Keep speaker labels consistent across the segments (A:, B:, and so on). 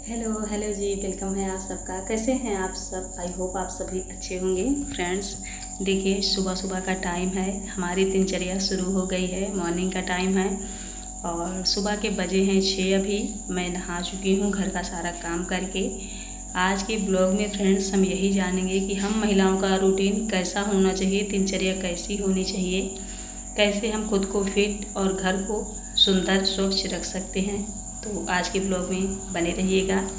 A: Hello hello जी, welcome है आप सबका। कैसे हैं आप सब? आई होप आप सभी अच्छे होंगे। फ्रेंड्स देखिए, सुबह सुबह का टाइम है, हमारी दिनचर्या शुरू हो गई है, मॉर्निंग का टाइम है और सुबह के बजे हैं 6 अभी। मैं नहा चुकी हूँ घर का सारा काम करके। आज के ब्लॉग में फ्रेंड्स हम यही जानेंगे कि हम महिलाओं का रूटीन कैसा होना चाहिए, दिनचर्या कैसी होनी चाहिए, कैसे हम खुद को फिट और घर को सुंदर स्वच्छ रख सकते हैं। तो आज के ब्लॉग में बने रहिएगा।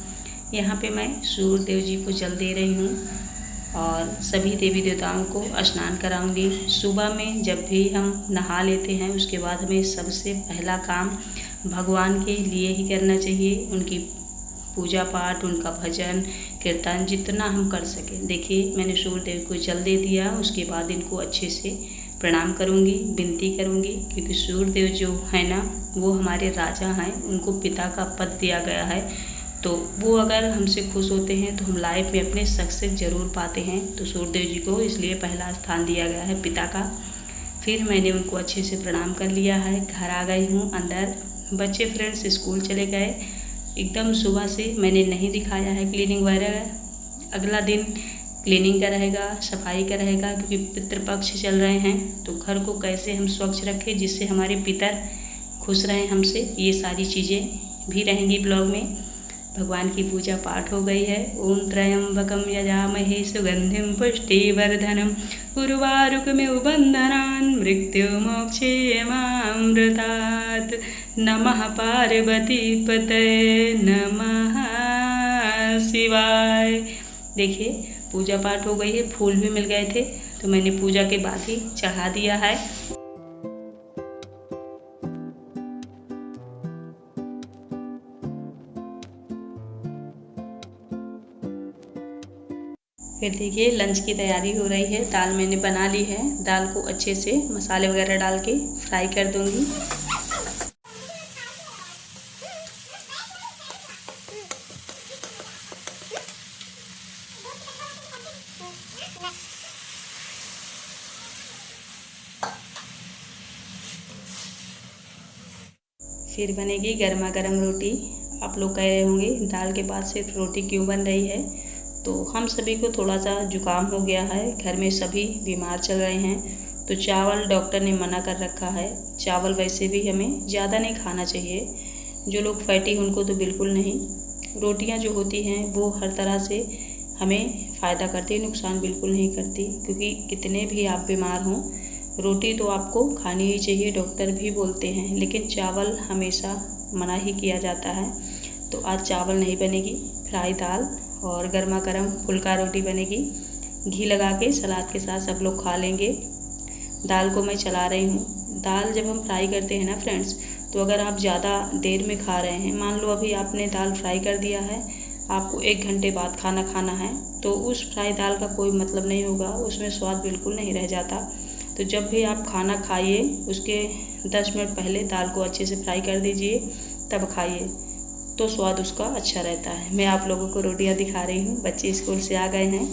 A: यहाँ पे मैं सूर्य देव जी को जल दे रही हूँ और सभी देवी देवताओं को स्नान कराऊंगी। सुबह में जब भी हम नहा लेते हैं उसके बाद हमें सबसे पहला काम भगवान के लिए ही करना चाहिए। उनकी पूजा पाठ, उनका भजन कीर्तन जितना हम कर सकें। देखिए, मैंने सूर्य देव को जल दे दिया, उसके बाद इनको अच्छे से प्रणाम करूंगी, विनती करूंगी, क्योंकि सूर्य देव जो है ना, वो हमारे राजा हैं, उनको पिता का पद दिया गया है। तो वो अगर हमसे खुश होते हैं तो हम लाइफ में अपने सक्सेस ज़रूर पाते हैं। तो सूर्य देव जी को इसलिए पहला स्थान दिया गया है पिता का। फिर मैंने उनको अच्छे से प्रणाम कर लिया है, घर आ गई हूँ अंदर। बच्चे फ्रेंड्स स्कूल चले गए। एकदम सुबह से मैंने नहीं दिखाया है क्लीनिंग वगैरह। अगला दिन क्लीनिंग का रहेगा, सफाई का रहेगा, क्योंकि पितृपक्ष चल रहे हैं। तो घर को कैसे हम स्वच्छ रखें जिससे हमारे पितर खुश रहें हमसे, ये सारी चीज़ें भी रहेंगी ब्लॉग में। भगवान की पूजा पाठ हो गई है। ओम त्र्यंबकम यजामहे सुगंधिम पुष्टिवर्धनम उर्वारुकमिव बन्धनान् मृत्युमोक्षेयमामृतात्। नमः पार्वती पतये नमः शिवाय। देखिए, पूजा पाठ हो गई है, फूल भी मिल गए थे तो मैंने पूजा के बाद ही चढ़ा दिया है। फिर देखिए, लंच की तैयारी हो रही है। दाल मैंने बना ली है, दाल को अच्छे से मसाले वगैरह डाल के फ्राई कर दूंगी। फिर बनेगी गर्मा गर्म रोटी। आप लोग कह रहे होंगे दाल के बाद सिर्फ रोटी क्यों बन रही है? तो हम सभी को थोड़ा सा जुकाम हो गया है, घर में सभी बीमार चल रहे हैं। तो चावल डॉक्टर ने मना कर रखा है। चावल वैसे भी हमें ज़्यादा नहीं खाना चाहिए। जो लोग फैटी हैं उनको तो बिल्कुल नहीं। रोटियां जो होती हैं वो हर तरह से हमें फ़ायदा करती है, नुकसान बिल्कुल नहीं करती। क्योंकि कितने भी आप बीमार हों, रोटी तो आपको खानी ही चाहिए, डॉक्टर भी बोलते हैं। लेकिन चावल हमेशा मना ही किया जाता है। तो आज चावल नहीं बनेगी, फ्राई दाल और गर्मा गर्म फुल्का रोटी बनेगी। घी लगा के सलाद के साथ सब लोग खा लेंगे। दाल को मैं चला रही हूँ। दाल जब हम फ्राई करते हैं ना फ्रेंड्स, तो अगर आप ज़्यादा देर में खा रहे हैं, मान लो अभी आपने दाल फ्राई कर दिया है, आपको 1 घंटे बाद खाना खाना है, तो उस फ्राई दाल का कोई मतलब नहीं होगा, उसमें स्वाद बिल्कुल नहीं रह जाता। तो जब भी आप खाना खाइए उसके 10 मिनट पहले दाल को अच्छे से फ्राई कर दीजिए, तब खाइए, तो स्वाद उसका अच्छा रहता है। मैं आप लोगों को रोटियां दिखा रही हूँ। बच्चे स्कूल से आ गए हैं,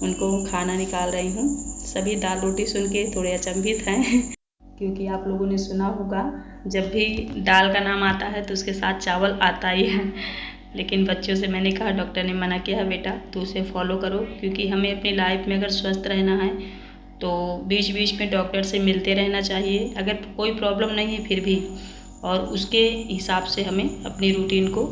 A: उनको खाना निकाल रही हूँ। सभी दाल रोटी सुन के थोड़े अचंभित हैं क्योंकि आप लोगों ने सुना होगा जब भी दाल का नाम आता है तो उसके साथ चावल आता ही है। लेकिन बच्चों से मैंने कहा, डॉक्टर ने मना किया है बेटा, तो उसे फॉलो करो। क्योंकि हमें अपनी लाइफ में अगर स्वस्थ रहना है तो बीच बीच में डॉक्टर से मिलते रहना चाहिए। अगर कोई प्रॉब्लम नहीं है फिर भी, और उसके हिसाब से हमें अपनी रूटीन को,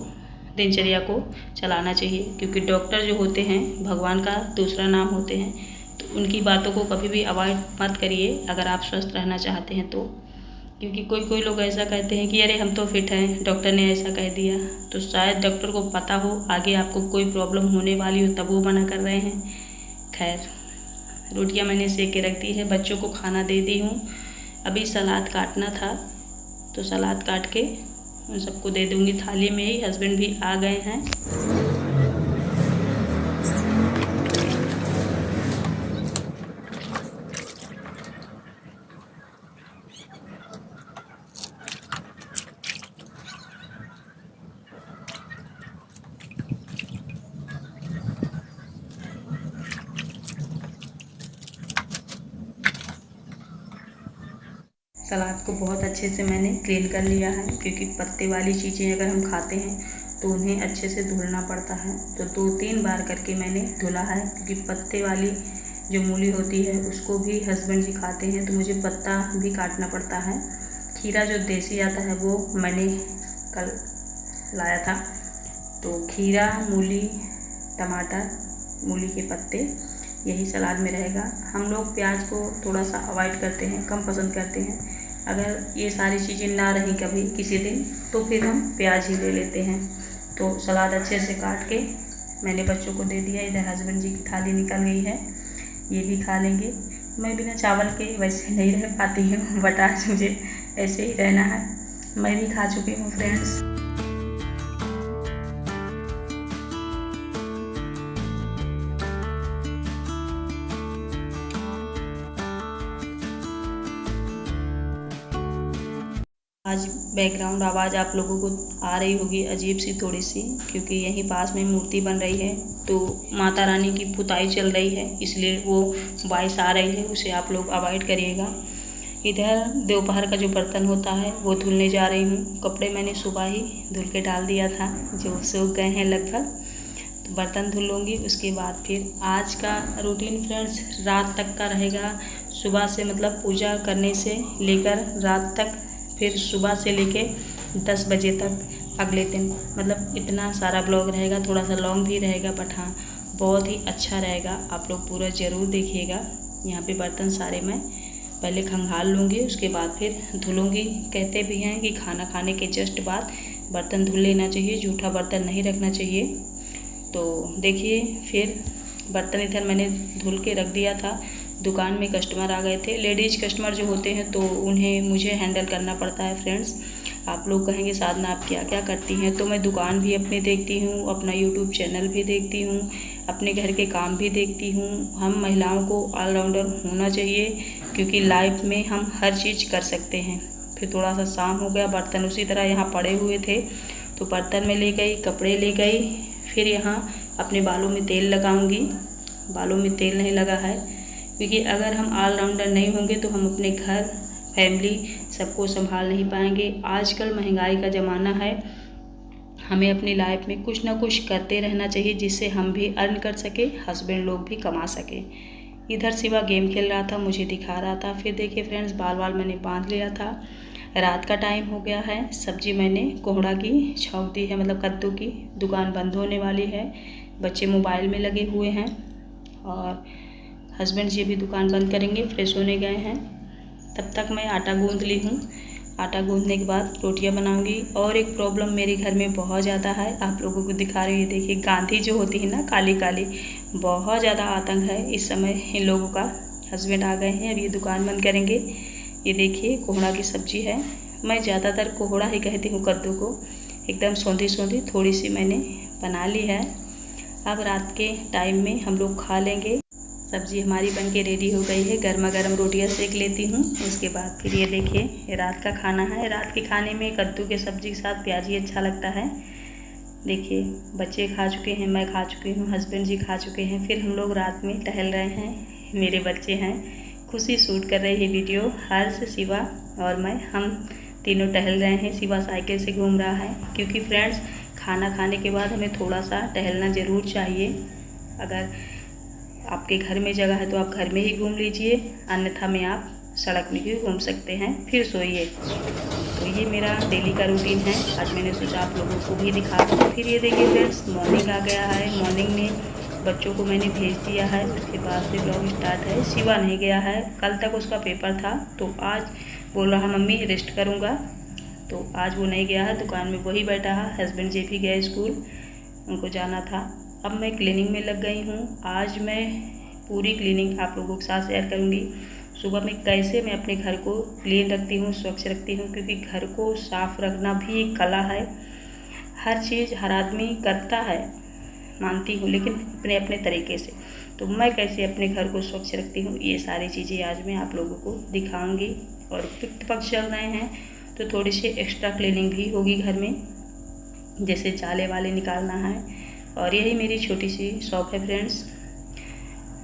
A: दिनचर्या को चलाना चाहिए। क्योंकि डॉक्टर जो होते हैं भगवान का दूसरा नाम होते हैं। तो उनकी बातों को कभी भी अवॉइड मत करिए अगर आप स्वस्थ रहना चाहते हैं तो। क्योंकि कोई कोई लोग ऐसा कहते हैं कि अरे हम तो फिट हैं, डॉक्टर ने ऐसा कह दिया। तो शायद डॉक्टर को पता हो आगे आपको कोई प्रॉब्लम होने वाली हो, तब वो मना कर रहे हैं। खैर, रोटियां मैंने सेक के रख दी है, बच्चों को खाना दे दी हूँ। अभी सलाद काटना था तो सलाद काट के उन सबको दे दूँगी थाली में ही। हस्बैंड भी आ गए हैं। सलाद को बहुत अच्छे से मैंने क्लीन कर लिया है। क्योंकि पत्ते वाली चीज़ें अगर हम खाते हैं तो उन्हें अच्छे से धुलना पड़ता है। तो 2-3 बार करके मैंने धुला है, क्योंकि पत्ते वाली जो मूली होती है उसको भी हस्बैंड जी खाते हैं, तो मुझे पत्ता भी काटना पड़ता है। खीरा जो देसी आता है वो मैंने कल लाया था। तो खीरा, मूली, टमाटर, मूली के पत्ते, यही सलाद में रहेगा। हम लोग प्याज को थोड़ा सा अवॉइड करते हैं, कम पसंद करते हैं। अगर ये सारी चीज़ें ना रहीं कभी किसी दिन तो फिर हम प्याज ही ले लेते हैं। तो सलाद अच्छे से काट के मैंने बच्चों को दे दिया। इधर हस्बैंड जी की थाली निकल गई है, ये भी खा लेंगे। मैं बिना चावल के वैसे नहीं रह पाती हूँ, बट आज मुझे ऐसे ही रहना है। मैं भी खा चुकी हूँ फ्रेंड्स। आज बैकग्राउंड आवाज़ आप लोगों को आ रही होगी अजीब सी थोड़ी सी, क्योंकि यहीं पास में मूर्ति बन रही है, तो माता रानी की पुताई चल रही है, इसलिए वो वॉइस आ रही है, उसे आप लोग अवॉइड करिएगा। इधर दोपहर का जो बर्तन होता है वो धुलने जा रही हूँ। कपड़े मैंने सुबह ही धुल के डाल दिया था, जो सूख गए हैं लगभग, तो बर्तन धुल लूँगी। उसके बाद फिर आज का रूटीन फ्रेंड्स रात तक का रहेगा। सुबह से मतलब पूजा करने से लेकर रात तक, फिर सुबह से लेके 10 बजे तक अगले दिन, मतलब इतना सारा ब्लॉग रहेगा। थोड़ा सा लॉन्ग भी रहेगा, बट हाँ बहुत ही अच्छा रहेगा। आप लोग पूरा ज़रूर देखिएगा। यहाँ पे बर्तन सारे मैं पहले खंगाल लूँगी, उसके बाद फिर धुलूँगी। कहते भी हैं कि खाना खाने के जस्ट बाद बर्तन धुल लेना चाहिए, जूठा बर्तन नहीं रखना चाहिए। तो देखिए फिर बर्तन इधर मैंने धुल के रख दिया था। दुकान में कस्टमर आ गए थे, लेडीज़ कस्टमर जो होते हैं, तो उन्हें मुझे हैंडल करना पड़ता है फ्रेंड्स। आप लोग कहेंगे साधना आप क्या क्या करती हैं, तो मैं दुकान भी अपनी देखती हूँ, अपना यूट्यूब चैनल भी देखती हूँ, अपने घर के काम भी देखती हूँ। हम महिलाओं को ऑलराउंडर होना चाहिए, क्योंकि लाइफ में हम हर चीज़ कर सकते हैं। फिर थोड़ा सा शाम हो गया, बर्तन उसी तरह यहाँ पड़े हुए थे, तो बर्तन में ले गई, कपड़े ले गई। फिर यहाँ अपने बालों में तेल लगाऊंगी। बालों में तेल नहीं लगा है, क्योंकि अगर हम ऑलराउंडर नहीं होंगे तो हम अपने घर, फैमिली सबको संभाल नहीं पाएंगे। आजकल महंगाई का ज़माना है, हमें अपनी लाइफ में कुछ ना कुछ करते रहना चाहिए, जिससे हम भी अर्न कर सके, हस्बैंड लोग भी कमा सके। इधर शिवा गेम खेल रहा था, मुझे दिखा रहा था। फिर देखिए फ्रेंड्स, बाल मैंने बांध लिया था। रात का टाइम हो गया है। सब्जी मैंने कोहड़ा की छौंक दी है, मतलब कद्दू की। दुकान बंद होने वाली है, बच्चे मोबाइल में लगे हुए हैं और हस्बैंड जी भी दुकान बंद करेंगे, फ्रेश होने गए हैं। तब तक मैं आटा गूंद ली हूँ। आटा गूंदने के बाद रोटियां बनाऊंगी। और एक प्रॉब्लम मेरे घर में बहुत ज़्यादा है, आप लोगों को दिखा रही है। देखिए गांधी जो होती है ना, काली काली, बहुत ज़्यादा आतंक है इस समय इन लोगों का। हस्बैंड आ गए हैं, अब ये दुकान बंद करेंगे। ये देखिए कोहड़ा की सब्जी है। मैं ज़्यादातर कोहड़ा ही कहती हूँ कद्दू को। एकदम सौंधी सौंधी थोड़ी सी मैंने बना ली है। अब रात के टाइम में हम लोग खा लेंगे। सब्जी हमारी बन के रेडी हो गई है। गर्मा गर्म रोटियां सेक लेती हूँ। उसके बाद फिर ये देखिए रात का खाना है। रात के खाने में कद्दू के सब्जी के साथ प्याज ही अच्छा लगता है। देखिए बच्चे खा चुके हैं, मैं खा चुकी हूँ, हस्बैंड जी खा चुके हैं। फिर हम लोग रात में टहल रहे हैं। मेरे बच्चे हैं, खुशी शूट कर रही है वीडियो। हर्ष, शिवा और मैं, हम तीनों टहल रहे हैं। शिवा साइकिल से घूम रहा है, क्योंकि फ्रेंड्स खाना खाने के बाद हमें थोड़ा सा टहलना ज़रूर चाहिए। अगर आपके घर में जगह है तो आप घर में ही घूम लीजिए, अन्यथा में आप सड़क में ही घूम सकते हैं। फिर सोइए। तो ये मेरा डेली का रूटीन है। आज मैंने सोचा आप लोगों को भी दिखा दूँ। फिर ये देखिए फ्रेंड्स, मॉर्निंग आ गया है। मॉर्निंग में बच्चों को मैंने भेज दिया है, उसके बाद से ब्लॉग स्टार्ट है। शिवा नहीं गया है, कल तक उसका पेपर था, तो आज बोल रहा मम्मी रेस्ट करूँगा, तो आज वो नहीं गया है। दुकान में वही बैठा है। हस्बैंड जी भी गए स्कूल, उनको जाना था। अब मैं क्लीनिंग में लग गई हूँ। आज मैं पूरी क्लीनिंग आप लोगों के साथ शेयर करूँगी। सुबह में कैसे मैं अपने घर को क्लीन रखती हूँ, स्वच्छ रखती हूँ, क्योंकि घर को साफ़ रखना भी एक कला है। हर चीज़ हर आदमी करता है, मानती हूँ, लेकिन अपने अपने तरीके से। तो मैं कैसे अपने घर को स्वच्छ रखती हूँ, ये सारी चीज़ें आज मैं आप लोगों को दिखाऊँगी। और पितृ पक्ष चल रहे हैं, तो थोड़ी सी एक्स्ट्रा क्लीनिंग भी होगी घर में, जैसे जाले वाले निकालना है। और यही मेरी छोटी सी शॉप है फ्रेंड्स।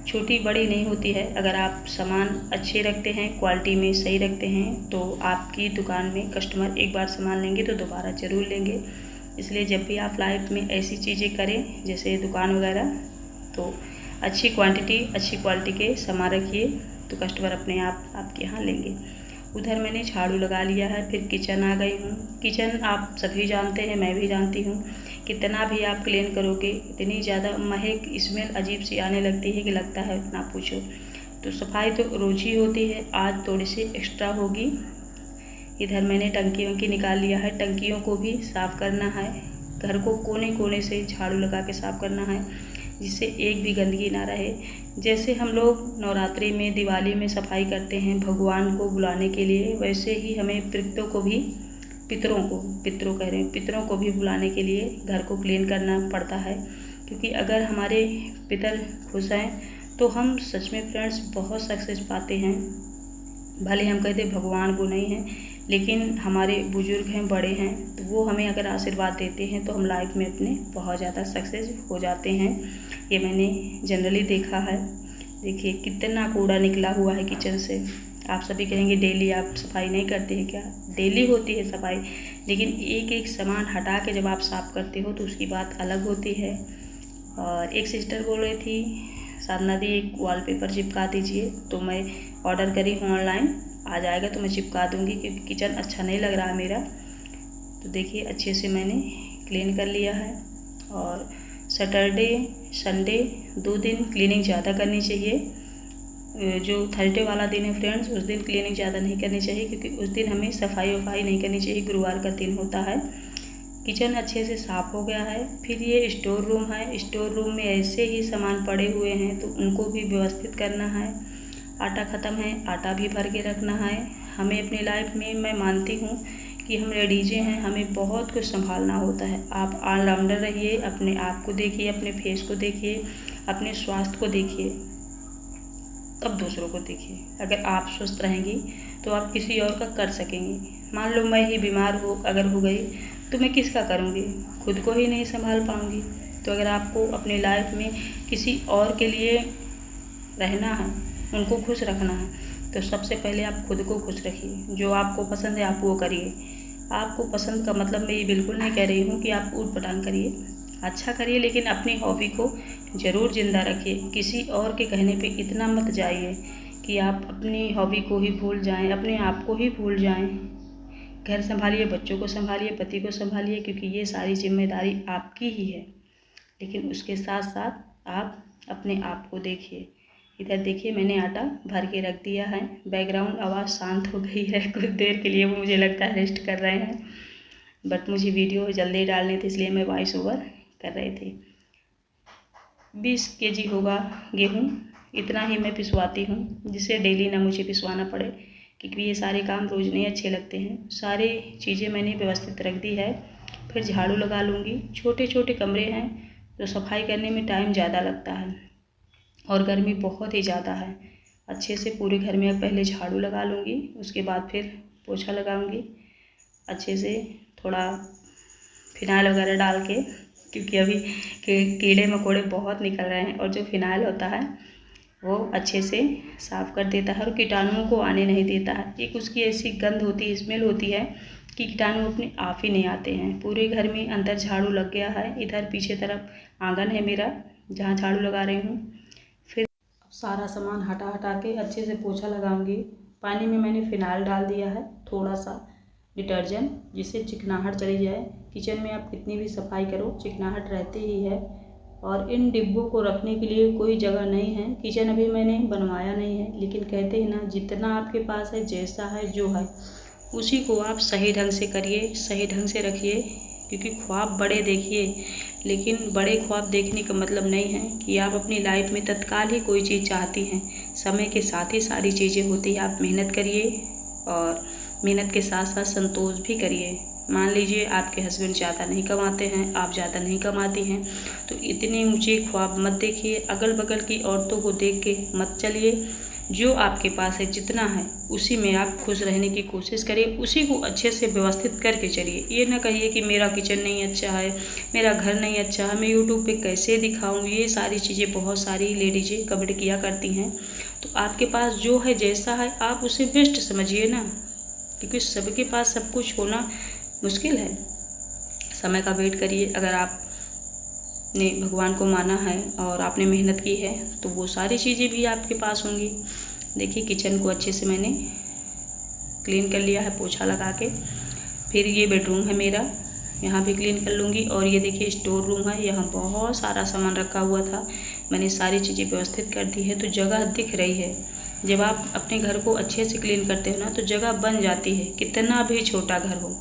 A: छोटी बड़ी नहीं होती है। अगर आप सामान अच्छे रखते हैं, क्वालिटी में सही रखते हैं, तो आपकी दुकान में कस्टमर एक बार सामान लेंगे तो दोबारा ज़रूर लेंगे। इसलिए जब भी आप लाइफ में ऐसी चीज़ें करें जैसे दुकान वगैरह, तो अच्छी क्वांटिटी अच्छी क्वालिटी के सामान रखिए, तो कस्टमर अपने आप आपके यहाँ लेंगे। उधर मैंने झाड़ू लगा लिया है, फिर किचन आ गई हूँ। किचन आप सभी जानते हैं, मैं भी जानती हूँ, कितना भी आप क्लीन करोगे इतनी ज़्यादा महक स्मेल अजीब सी आने लगती है कि लगता है ना पूछो। तो सफाई तो रोज ही होती है, आज थोड़ी सी एक्स्ट्रा होगी। इधर मैंने टंकियों की निकाल लिया है, टंकियों को भी साफ़ करना है। घर को कोने कोने से झाड़ू लगा के साफ़ करना है, जिससे एक भी गंदगी ना रहे। जैसे हम लोग नवरात्रि में, दिवाली में सफाई करते हैं भगवान को बुलाने के लिए, वैसे ही हमें पितरों को भी बुलाने के लिए घर को क्लीन करना पड़ता है। क्योंकि अगर हमारे पितर खुश हैं तो हम सच में फ्रेंड्स बहुत सक्सेस पाते हैं। भले हम कहते भगवान को नहीं हैं, लेकिन हमारे बुजुर्ग हैं, बड़े हैं, तो वो हमें अगर आशीर्वाद देते हैं तो हम लाइफ में अपने बहुत ज़्यादा सक्सेस हो जाते हैं। ये मैंने जनरली देखा है। देखिए कितना कूड़ा निकला हुआ है किचन से। आप सभी कहेंगे डेली आप सफाई नहीं करते हैं क्या? डेली होती है सफाई, लेकिन एक एक सामान हटा के जब आप साफ़ करते हो तो उसकी बात अलग होती है। और एक सिस्टर बोल रही थी साधना दी एक वॉलपेपर चिपका दीजिए, तो मैं ऑर्डर करी हूँ ऑनलाइन, आ जाएगा तो मैं चिपका दूँगी, क्योंकि किचन अच्छा नहीं लग रहा है मेरा। तो देखिए अच्छे से मैंने क्लीन कर लिया है। और सैटरडे संडे 2 दिन क्लीनिंग ज़्यादा करनी चाहिए। जो थर्सडे वाला दिन है फ्रेंड्स, उस दिन क्लीनिंग ज़्यादा नहीं करनी चाहिए, क्योंकि उस दिन हमें सफाई वफाई नहीं करनी चाहिए। गुरुवार का दिन होता है। किचन अच्छे से साफ़ हो गया है। फिर ये स्टोर रूम है, स्टोर रूम में ऐसे ही सामान पड़े हुए हैं, तो उनको भी व्यवस्थित करना है। आटा ख़त्म है, आटा भी भर के रखना है। हमें अपनी लाइफ में, मैं मानती हूँ कि हम लेडीज़ें हैं, हमें बहुत कुछ संभालना होता है। आप ऑलराउंडर रहिए, अपने आप को देखिए, अपने फेस को देखिए, अपने स्वास्थ्य को देखिए, तब दूसरों को देखिए। अगर आप स्वस्थ रहेंगी तो आप किसी और का कर सकेंगी। मान लो मैं ही बीमार अगर हो गई तो मैं किसका करूँगी? खुद को ही नहीं संभाल पाऊँगी। तो अगर आपको अपनी लाइफ में किसी और के लिए रहना है, उनको खुश रखना है, तो सबसे पहले आप खुद को खुश रखिए। जो आपको पसंद है आप वो करिए। आपको पसंद का मतलब मैं ये बिल्कुल नहीं कह रही हूँ कि आप ऊट पटांग करिए, अच्छा करिए, लेकिन अपनी हॉबी को ज़रूर ज़िंदा रखिए। किसी और के कहने पे इतना मत जाइए कि आप अपनी हॉबी को ही भूल जाएं, अपने आप को ही भूल जाएं। घर संभालिए, बच्चों को संभालिए, पति को संभालिए, क्योंकि ये सारी जिम्मेदारी आपकी ही है। लेकिन उसके साथ साथ आप अपने आप को देखिए। इधर देखिए मैंने आटा भर के रख दिया है। बैकग्राउंड आवाज़ शांत हो गई है कुछ देर के लिए, वो मुझे लगता है रेस्ट कर रहे हैं, बट मुझे वीडियो जल्दी डालनी थी, इसलिए मैं वॉइस ओवर कर रही थी। 20 kg होगा गेहूँ, इतना ही मैं पिसवाती हूँ, जिससे डेली ना मुझे पिसवाना पड़े, क्योंकि ये सारे काम रोज़ नहीं अच्छे लगते हैं। सारी चीज़ें मैंने व्यवस्थित रख दी है। फिर झाड़ू लगा लूँगी। छोटे छोटे कमरे हैं तो सफाई करने में टाइम ज़्यादा लगता है, और गर्मी बहुत ही ज़्यादा है। अच्छे से पूरे घर में पहले झाड़ू लगा लूँगी, उसके बाद फिर पोछा लगाऊँगी अच्छे से, थोड़ा फिनाइल वगैरह डाल के, क्योंकि अभी कीड़े मकोड़े बहुत निकल रहे हैं, और जो फिनाइल होता है वो अच्छे से साफ़ कर देता है और कीटाणुओं को आने नहीं देता है। एक उसकी ऐसी गंध होती है, स्मेल होती है कि कीटाणु अपने आप ही नहीं आते हैं। पूरे घर में अंदर झाड़ू लग गया है। इधर पीछे तरफ आंगन है मेरा, जहाँ झाड़ू लगा रही हूँ। फिर सारा सामान हटा के अच्छे से पोछा लगाऊंगी। पानी में मैंने फिनाइल डाल दिया है, थोड़ा सा डिटर्जेंट, जिससे चिकनाहट चली जाए। किचन में आप कितनी भी सफाई करो, चिकनाहट रहती ही है। और इन डिब्बों को रखने के लिए कोई जगह नहीं है। किचन अभी मैंने बनवाया नहीं है, लेकिन कहते हैं ना, जितना आपके पास है, जैसा है, जो है, उसी को आप सही ढंग से करिए, सही ढंग से रखिए। क्योंकि ख्वाब बड़े देखिए, लेकिन बड़े ख्वाब देखने का मतलब नहीं है कि आप अपनी लाइफ में तत्काल ही कोई चीज़ चाहती हैं। समय के साथ ही सारी चीज़ें होती हैं। आप मेहनत करिए, और मेहनत के साथ साथ संतोष भी करिए। मान लीजिए आपके हस्बैंड ज़्यादा नहीं कमाते हैं, आप ज़्यादा नहीं कमाती हैं, तो इतने ऊंचे ख्वाब मत देखिए। अगल बगल की औरतों को देख के मत चलिए। जो आपके पास है, जितना है, उसी में आप खुश रहने की कोशिश करिए। उसी को अच्छे से व्यवस्थित करके चलिए। ये ना कहिए कि मेरा किचन नहीं अच्छा है, मेरा घर नहीं अच्छा है, मैं यूट्यूब पे कैसे दिखाऊं। ये सारी चीज़ें बहुत सारी लेडीज़ें कमेंट किया करती हैं। तो आपके पास जो है, जैसा है, आप उसे बेस्ट समझिए ना, क्योंकि सबके पास सब कुछ होना मुश्किल है। समय का वेट करिए। अगर आपने भगवान को माना है और आपने मेहनत की है तो वो सारी चीज़ें भी आपके पास होंगी। देखिए किचन को अच्छे से मैंने क्लीन कर लिया है पोछा लगा के। फिर ये बेडरूम है मेरा, यहाँ भी क्लीन कर लूँगी। और ये देखिए स्टोर रूम है, यहाँ बहुत सारा सामान रखा हुआ था, मैंने सारी चीज़ें व्यवस्थित कर दी है तो जगह दिख रही है। जब आप अपने घर को अच्छे से क्लीन करते हो ना तो जगह बन जाती है, कितना भी छोटा घर हो।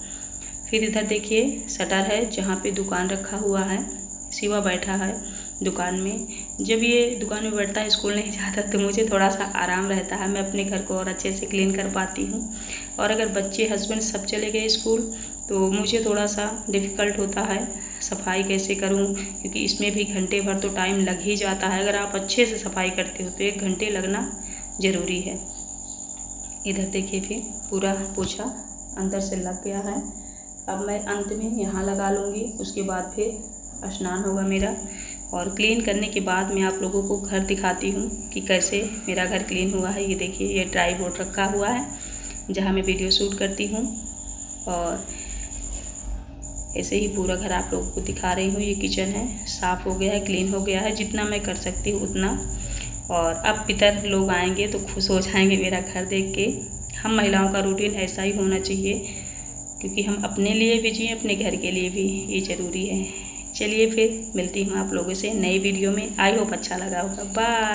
A: फिर इधर देखिए शटर है जहाँ पे दुकान रखा हुआ है, शिवा बैठा है दुकान में। जब ये दुकान में बैठता है, स्कूल नहीं जाता, तो मुझे थोड़ा सा आराम रहता है, मैं अपने घर को और अच्छे से क्लीन कर पाती हूँ। और अगर बच्चे हस्बैंड सब चले गए स्कूल तो मुझे थोड़ा सा डिफ़िकल्ट होता है, सफाई कैसे करूँ, क्योंकि इसमें भी घंटे भर तो टाइम लग ही जाता है। अगर आप अच्छे से सफाई करते हो तो 1 घंटे लगना ज़रूरी है। इधर देखिए फिर पूरा पोछा अंदर से लग गया है। अब मैं अंत में यहाँ लगा लूँगी, उसके बाद फिर स्नान होगा मेरा। और क्लीन करने के बाद मैं आप लोगों को घर दिखाती हूँ कि कैसे मेरा घर क्लीन हुआ है। ये देखिए ये ड्राई बोर्ड रखा हुआ है जहाँ मैं वीडियो शूट करती हूँ, और ऐसे ही पूरा घर आप लोगों को दिखा रही हूँ। ये किचन है, साफ़ हो गया है, क्लीन हो गया है, जितना मैं कर सकती हूँ उतना। और अब पितर लोग आएंगे तो खुश हो जाएंगे मेरा घर देख के। हम महिलाओं का रूटीन ऐसा ही होना चाहिए, क्योंकि हम अपने लिए भी जिए, अपने घर के लिए भी, ये ज़रूरी है। चलिए फिर मिलती हूँ आप लोगों से नई वीडियो में। आई होप अच्छा लगा होगा। बाय।